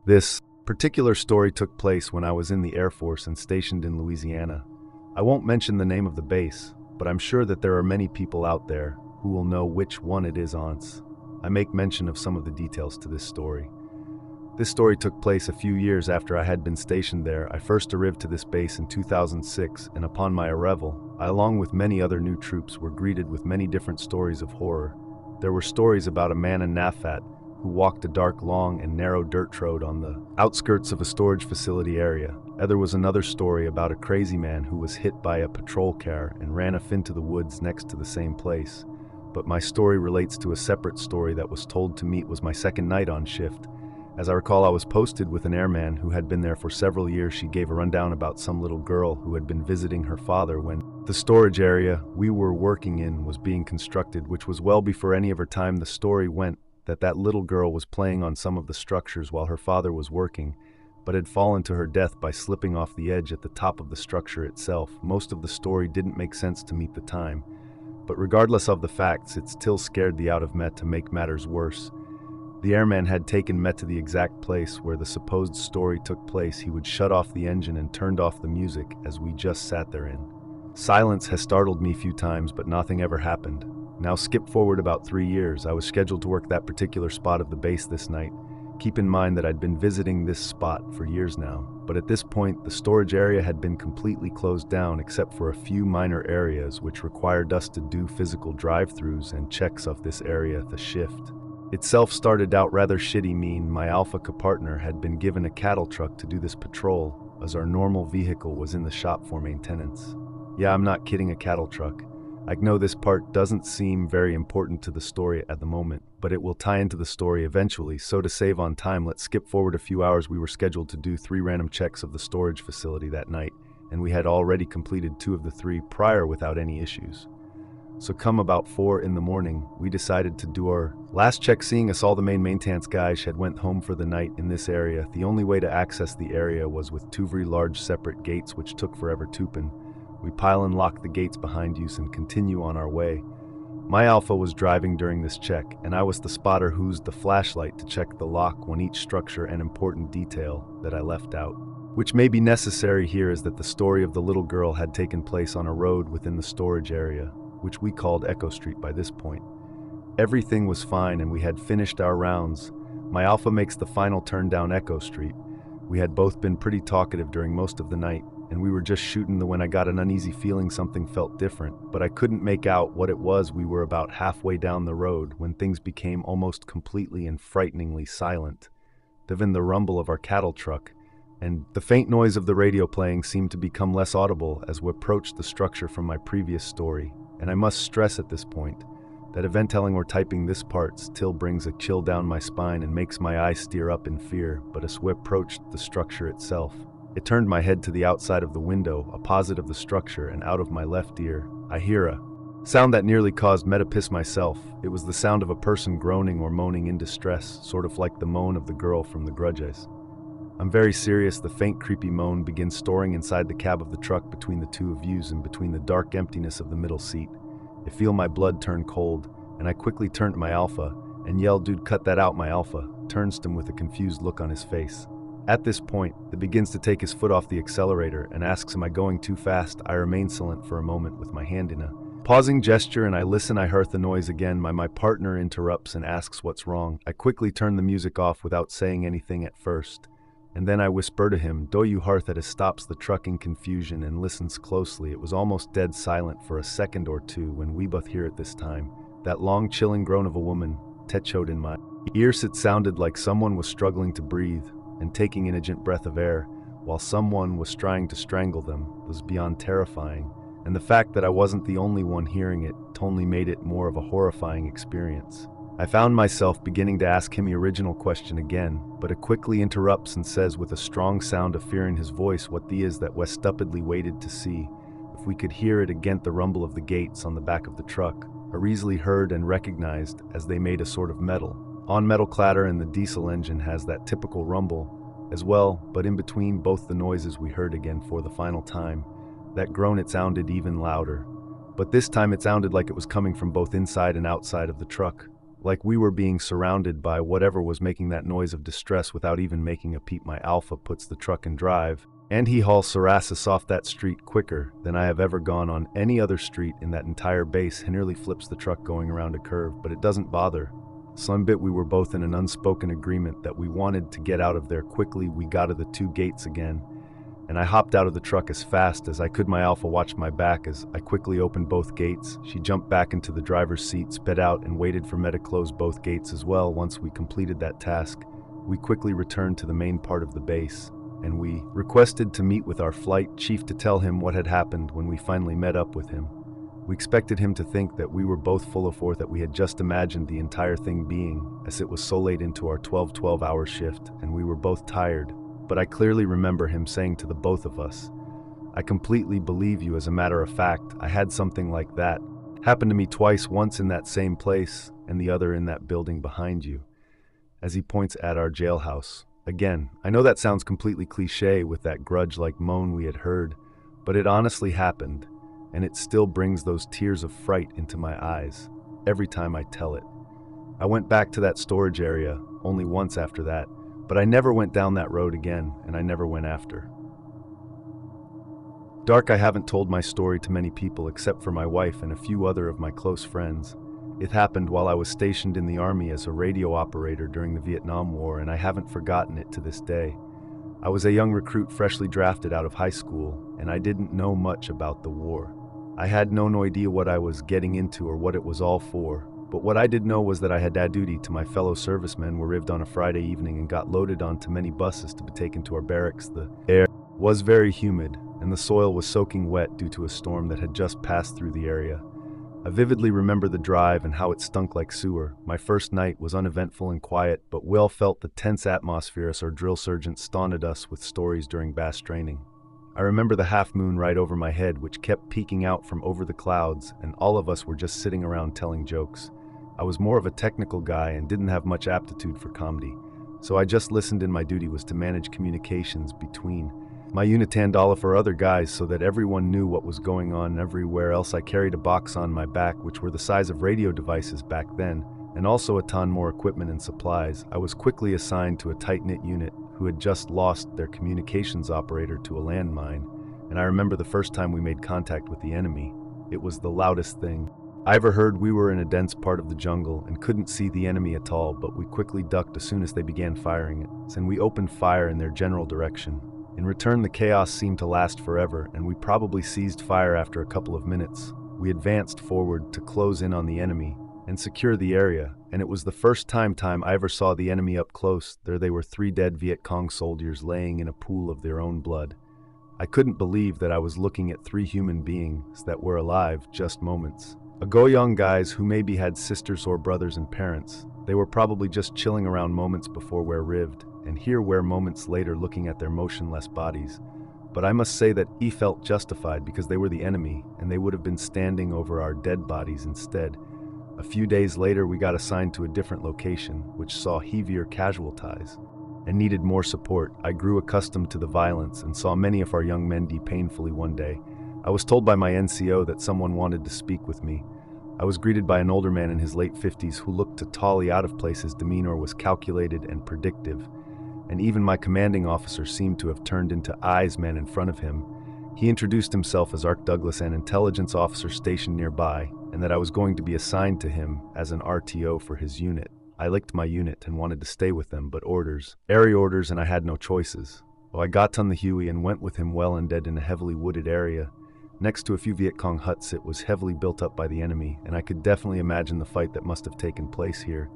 This particular story took place when I was in the Air Force and stationed in Louisiana. I won't mention the name of the base, but I'm sure that there are many people out there who will know which one it is once. I make mention of some of the details to this story. This story took place a few years after I had been stationed there. I first arrived to this base in 2006, and upon my arrival, I, along with many other new troops, were greeted with many different stories of horror. There were stories about a man in Nafat who walked a dark, long, and narrow dirt road on the outskirts of a storage facility area. There was another story about a crazy man who was hit by a patrol car and ran off into the woods next to the same place. But my story relates to a separate story that was told to me. It was my second night on shift. As I recall, I was posted with an airman who had been there for several years. She gave a rundown about some little girl who had been visiting her father when the storage area we were working in was being constructed, which was well before any of her time. The story went that little girl was playing on some of the structures while her father was working, but had fallen to her death by slipping off the edge at the top of the structure itself. Most of the story didn't make sense to me at the time, but regardless of the facts, it still scared the out of me. To make matters worse, the airman had taken me to the exact place where the supposed story took place. He would shut off the engine and turned off the music as we just sat there in. Silence has startled me a few times, but nothing ever happened. Now skip forward about 3 years. I was scheduled to work that particular spot of the base this night. Keep in mind that I'd been visiting this spot for years now, but at this point the storage area had been completely closed down except for a few minor areas which required us to do physical drive-thrus and checks of this area. The shift itself started out rather shitty. My Alpha partner had been given a cattle truck to do this patrol, as our normal vehicle was in the shop for maintenance. Yeah, I'm not kidding, a cattle truck. I know this part doesn't seem very important to the story at the moment, but it will tie into the story eventually. So to save on time, let's skip forward a few hours. We were scheduled to do 3 random checks of the storage facility that night, and we had already completed 2 of the 3 prior without any issues. So come about 4 in the morning, we decided to do our last check. Seeing us all, the main maintenance guys had went home for the night in this area. The only way to access the area was with 2 very large separate gates, which took forever to open. We pile and lock the gates behind us and continue on our way. My Alpha was driving during this check, and I was the spotter who used the flashlight to check the lock on each structure. An important detail that I left out, which may be necessary here, is that the story of the little girl had taken place on a road within the storage area, which we called Echo Street by this point. Everything was fine and we had finished our rounds. My Alpha makes the final turn down Echo Street. We had both been pretty talkative during most of the night, and we were just shooting when I got an uneasy feeling. Something felt different, but I couldn't make out what it was. We were about halfway down the road when things became almost completely and frighteningly silent. Even the rumble of our cattle truck and the faint noise of the radio playing seemed to become less audible as we approached the structure from my previous story. And I must stress at this point that event telling or typing this part still brings a chill down my spine and makes my eyes steer up in fear. But as we approached the structure itself, it turned my head to the outside of the window, opposite of the structure, and out of my left ear, I hear a sound that nearly caused me to piss myself. It was the sound of a person groaning or moaning in distress, sort of like the moan of the girl from The Grudges. I'm very serious. The faint, creepy moan begins storing inside the cab of the truck between the 2 of yous and between the dark emptiness of the middle seat. I feel my blood turn cold, and I quickly turn to my Alpha and yell, "Dude, cut that out." My Alpha turns to him with a confused look on his face. At this point, he begins to take his foot off the accelerator and asks, "Am I going too fast?" I remain silent for a moment with my hand in a pausing gesture, and I listen. I heard the noise again. My partner interrupts and asks what's wrong. I quickly turn the music off without saying anything at first, and then I whisper to him, "Do you hear that?" He stops the truck in confusion and listens closely. It was almost dead silent for a second or two when we both hear it this time. That long, chilling groan of a woman echoed in my ears. It sounded like someone was struggling to breathe and taking an urgent breath of air, while someone was trying to strangle them. It was beyond terrifying, and the fact that I wasn't the only one hearing it only made it more of a horrifying experience. I found myself beginning to ask him the original question again, but it quickly interrupts and says with a strong sound of fear in his voice, "What the is that we stupidly waited to see if we could hear it again." The rumble of the gates on the back of the truck are easily heard and recognized, as they made a sort of metal on metal clatter, and the diesel engine has that typical rumble as well. But in between both the noises, we heard again for the final time that groan. It sounded even louder, but this time it sounded like it was coming from both inside and outside of the truck. like we were being surrounded by whatever was making that noise of distress without even making a peep. My alpha puts the truck in drive, and he hauls Sarasis off that street quicker than I have ever gone on any other street in that entire base. He nearly flips the truck going around a curve, but it doesn't bother. Some bit we were both in an unspoken agreement that we wanted to get out of there quickly. We got to the 2 gates again, and I hopped out of the truck as fast as I could. My alpha watched my back as I quickly opened both gates. She jumped back into the driver's seat, sped out, and waited for me to close both gates as well. Once we completed that task, we quickly returned to the main part of the base, and we requested to meet with our flight chief to tell him what had happened. When we finally met up with him, we expected him to think that we were both full of force, that we had just imagined the entire thing being, as it was so late into our 12-hour shift, and we were both tired. But I clearly remember him saying to the both of us, "I completely believe you. As a matter of fact, I had something like that happen to me twice, once in that same place, and the other in that building behind you," as he points at our jailhouse. Again, I know that sounds completely cliche with that grudge-like moan we had heard, but it honestly happened, and it still brings those tears of fright into my eyes every time I tell it. I went back to that storage area only once after that, but I never went down that road again, and I never went after. Dark, I haven't told my story to many people except for my wife and a few other of my close friends. It happened while I was stationed in the Army as a radio operator during the Vietnam War, and I haven't forgotten it to this day. I was a young recruit freshly drafted out of high school, and I didn't know much about the war. I had no idea what I was getting into or what it was all for, but what I did know was that I had dad duty to my fellow servicemen. We arrived on a Friday evening and got loaded onto many buses to be taken to our barracks. The air was very humid, and the soil was soaking wet due to a storm that had just passed through the area. I vividly remember the drive and how it stunk like sewer. My first night was uneventful and quiet, but Will felt the tense atmosphere as our drill sergeant staunted us with stories during bass training. I remember the half moon right over my head, which kept peeking out from over the clouds, and all of us were just sitting around telling jokes. I was more of a technical guy and didn't have much aptitude for comedy, so I just listened, and my duty was to manage communications between my unit and all of our other guys so that everyone knew what was going on everywhere else. I carried a box on my back, which were the size of radio devices back then, and also a ton more equipment and supplies. I was quickly assigned to a tight-knit unit who had just lost their communications operator to a landmine, and I remember the first time we made contact with the enemy. It was the loudest thing I ever heard. We were in a dense part of the jungle and couldn't see the enemy at all, but we quickly ducked as soon as they began firing it, and we opened fire in their general direction. In return, the chaos seemed to last forever, and we probably ceased fire after a couple of minutes. We advanced forward to close in on the enemy and secure the area, and it was the first time I ever saw the enemy up close. There they were, 3 dead Viet Cong soldiers laying in a pool of their own blood. I couldn't believe that I was looking at 3 human beings that were alive just moments ago. Young guys who maybe had sisters or brothers and parents. They were probably just chilling around moments before we're rived, and here we're moments later looking at their motionless bodies. But I must say that he felt justified because they were the enemy, and they would have been standing over our dead bodies instead. A few days later, we got assigned to a different location, which saw heavier casualties and needed more support. I grew accustomed to the violence and saw many of our young men die painfully. One day, I was told by my NCO that someone wanted to speak with me. I was greeted by an older man in his late 50s who looked totally out of place. His demeanor was calculated and predictive, and even my commanding officer seemed to have turned into eyes man in front of him. He introduced himself as Arc Douglas, an intelligence officer stationed nearby, and that I was going to be assigned to him as an RTO for his unit. I liked my unit and wanted to stay with them, but area orders, and I had no choices. Well, I got on the Huey and went with him well and dead in a heavily wooded area next to a few Viet Cong huts. It was heavily built up by the enemy, and I could definitely imagine the fight that must have taken place here.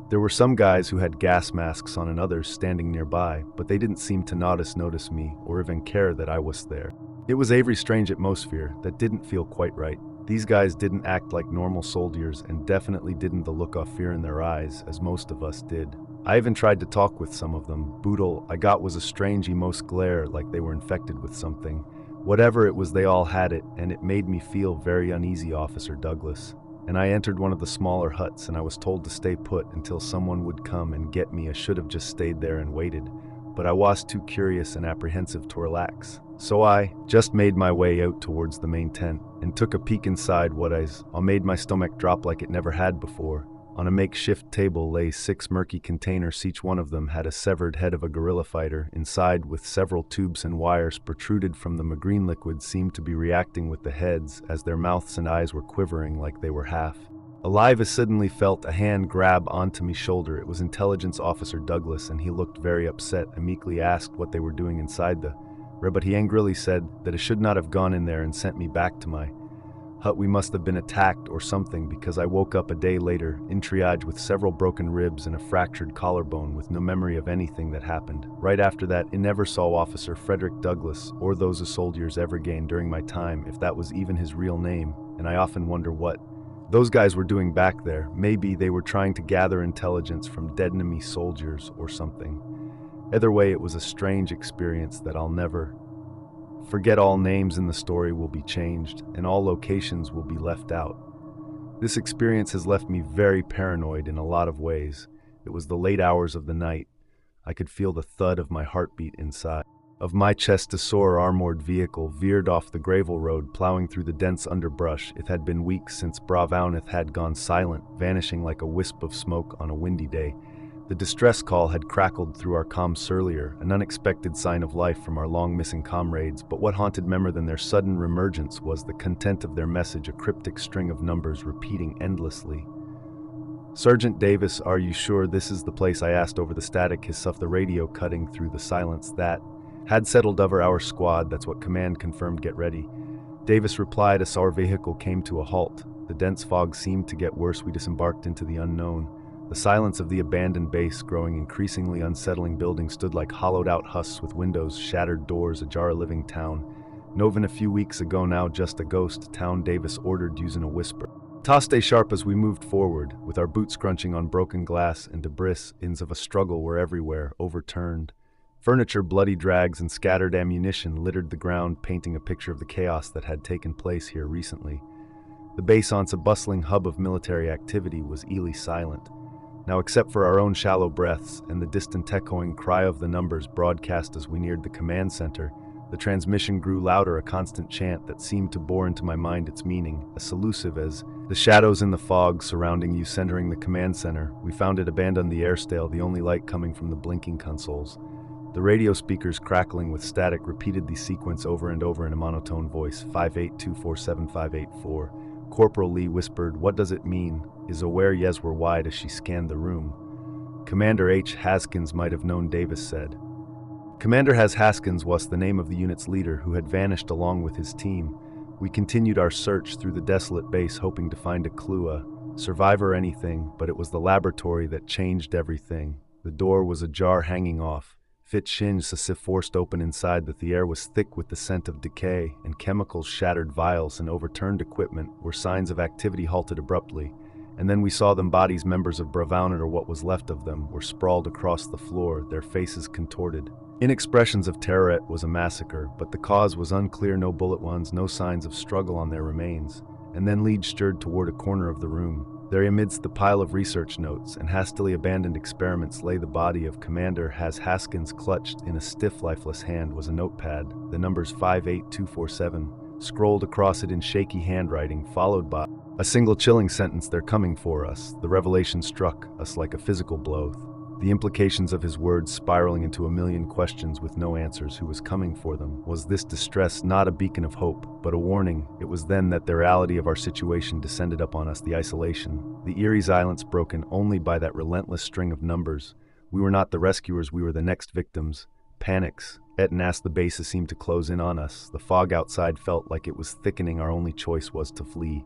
There were some guys who had gas masks on and others standing nearby, but they didn't seem to notice me or even care that I was there. It was a very strange atmosphere that didn't feel quite right. These guys didn't act like normal soldiers and definitely didn't the look of fear in their eyes as most of us did. I even tried to talk with some of them. Boodle I got was a strange most glare, like they were infected with something. Whatever it was, they all had it, and it made me feel very uneasy, Officer Douglas. And I entered one of the smaller huts, and I was told to stay put until someone would come and get me. I should have just stayed there and waited, but I was too curious and apprehensive to relax. So I just made my way out towards the main tent and took a peek inside. What I made my stomach drop like it never had before. On a makeshift table lay 6 murky containers. Each one of them had a severed head of a guerrilla fighter. Inside, with several tubes and wires protruded from them, a green liquid seemed to be reacting with the heads as their mouths and eyes were quivering like they were half alive. I suddenly felt a hand grab onto my shoulder. It was Intelligence Officer Douglas, and he looked very upset. I meekly asked what they were doing inside the room, but he angrily said that I should not have gone in there and sent me back to my hut. We must have been attacked or something, because I woke up a day later in triage with several broken ribs and a fractured collarbone, with no memory of anything that happened. Right after that, I never saw Officer Frederick Douglas or those soldiers ever again during my time, if that was even his real name, and I often wonder what those guys were doing back there. Maybe they were trying to gather intelligence from dead enemy soldiers or something. Either way, it was a strange experience that I'll never forget. All names in the story will be changed, and all locations will be left out. This experience has left me very paranoid in a lot of ways. It was the late hours of the night. I could feel the thud of my heartbeat inside of my chest. A sore armored vehicle veered off the gravel road, plowing through the dense underbrush. It had been weeks since Bravowneth had gone silent, vanishing like a wisp of smoke on a windy day. The distress call had crackled through our comms earlier, an unexpected sign of life from our long-missing comrades, but what haunted me more than their sudden reemergence was the content of their message, a cryptic string of numbers repeating endlessly. "Sergeant Davis, are you sure this is the place?" I asked over the static hiss of the radio cutting through the silence that had settled over our squad. "That's what command confirmed, get ready," Davis replied as our vehicle came to a halt. The dense fog seemed to get worse. We disembarked into the unknown. The silence of the abandoned base, growing increasingly unsettling. Buildings stood like hollowed-out husks with windows, shattered doors, ajar. A living town. Noven a few weeks ago, now just a ghost town, Davis ordered using a whisper. "Stay sharp." As we moved forward, with our boots crunching on broken glass and debris, signs of a struggle were everywhere. Overturned furniture, bloody drags, and scattered ammunition littered the ground, painting a picture of the chaos that had taken place here recently. The base, once a bustling hub of military activity, was eerily silent. Now, except for our own shallow breaths and the distant echoing cry of the numbers broadcast as we neared the command center, the transmission grew louder, a constant chant that seemed to bore into my mind its meaning, as elusive as the shadows in the fog surrounding you. Centering the command center, we found it abandoned, the airstale, the only light coming from the blinking consoles. The radio speakers, crackling with static, repeated the sequence over and over in a monotone voice. 58247584. Corporal Lee whispered, "What does it mean?" His aware eyes were wide as she scanned the room. "Commander H. Haskins might have known," Davis said. Commander Haskins was the name of the unit's leader, who had vanished along with his team. We continued our search through the desolate base, hoping to find a clue, a survivor, anything, but it was the laboratory that changed everything. The door was ajar, hanging off. Fit shins as if forced open inside. That the air was thick with the scent of decay and chemicals. Shattered vials and overturned equipment were signs of activity halted abruptly. And then we saw them. Bodies, members of Bravowneth, or what was left of them, were sprawled across the floor, their faces contorted in expressions of terror. It was a massacre, but the cause was unclear. No bullet wounds, no signs of struggle on their remains. And then Lead stirred toward a corner of the room. There, amidst the pile of research notes and hastily abandoned experiments, lay the body of Commander Haskins. Clutched in a stiff, lifeless hand was a notepad. The numbers 58247 scrolled across it in shaky handwriting, followed by a single chilling sentence: "They're coming for us." The revelation struck us like a physical blow. The implications of his words spiraling into a million questions with no answers. Who was coming for them? Was this distress not a beacon of hope, but a warning? It was then that the reality of our situation descended upon us. The isolation, the eerie silence, broken only by that relentless string of numbers. We were not the rescuers, we were the next victims. Panics, as the bases seemed to close in on us. The fog outside felt like it was thickening. Our only choice was to flee.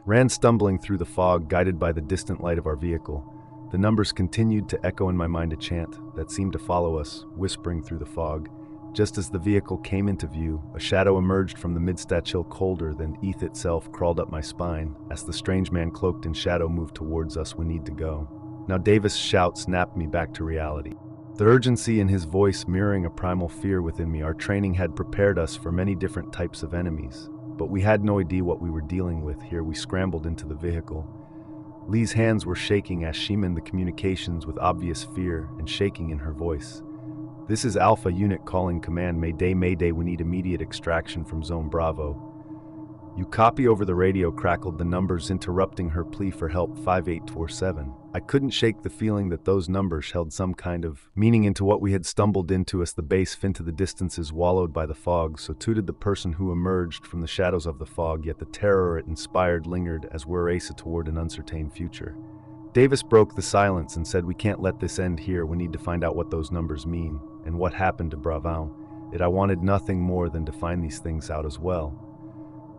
Ran stumbling through the fog, guided by the distant light of our vehicle. The numbers continued to echo in my mind, a chant that seemed to follow us, whispering through the fog. Just as the vehicle came into view, a shadow emerged from the mid-stat chill, colder than Eth itself, crawled up my spine. As the strange man cloaked in shadow moved towards us, "We need to go." Now Davis' shout snapped me back to reality. The urgency in his voice mirroring a primal fear within me. Our training had prepared us for many different types of enemies, but we had no idea what we were dealing with here. We scrambled into the vehicle. Lee's hands were shaking as she manned the communications with obvious fear and shaking in her voice. "This is Alpha Unit calling command. Mayday, mayday, we need immediate extraction from Zone Bravo." You copy over the radio crackled the numbers interrupting her plea for help 5847. I couldn't shake the feeling that those numbers held some kind of meaning into what we had stumbled into as the base into the distances wallowed by the fog, so too did the person who emerged from the shadows of the fog, yet the terror it inspired lingered as we're racing toward an uncertain future. Davis broke the silence and said, "We can't let this end here. We need to find out what those numbers mean and what happened to Bravon." I wanted nothing more than to find these things out as well.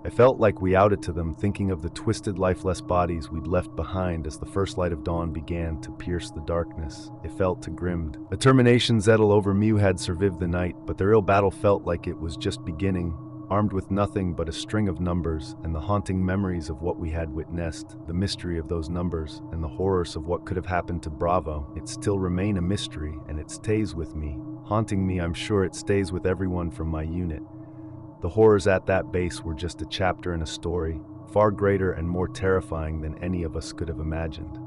I felt like we outed to them, thinking of the twisted, lifeless bodies we'd left behind as the first light of dawn began to pierce the darkness. It felt too grimmed. A termination Zettel over Mew had survived the night, but the real battle felt like it was just beginning, armed with nothing but a string of numbers and the haunting memories of what we had witnessed, the mystery of those numbers and the horrors of what could have happened to Bravo. It still remain a mystery, and it stays with me. Haunting me, I'm sure it stays with everyone from my unit. The horrors at that base were just a chapter in a story, far greater and more terrifying than any of us could have imagined.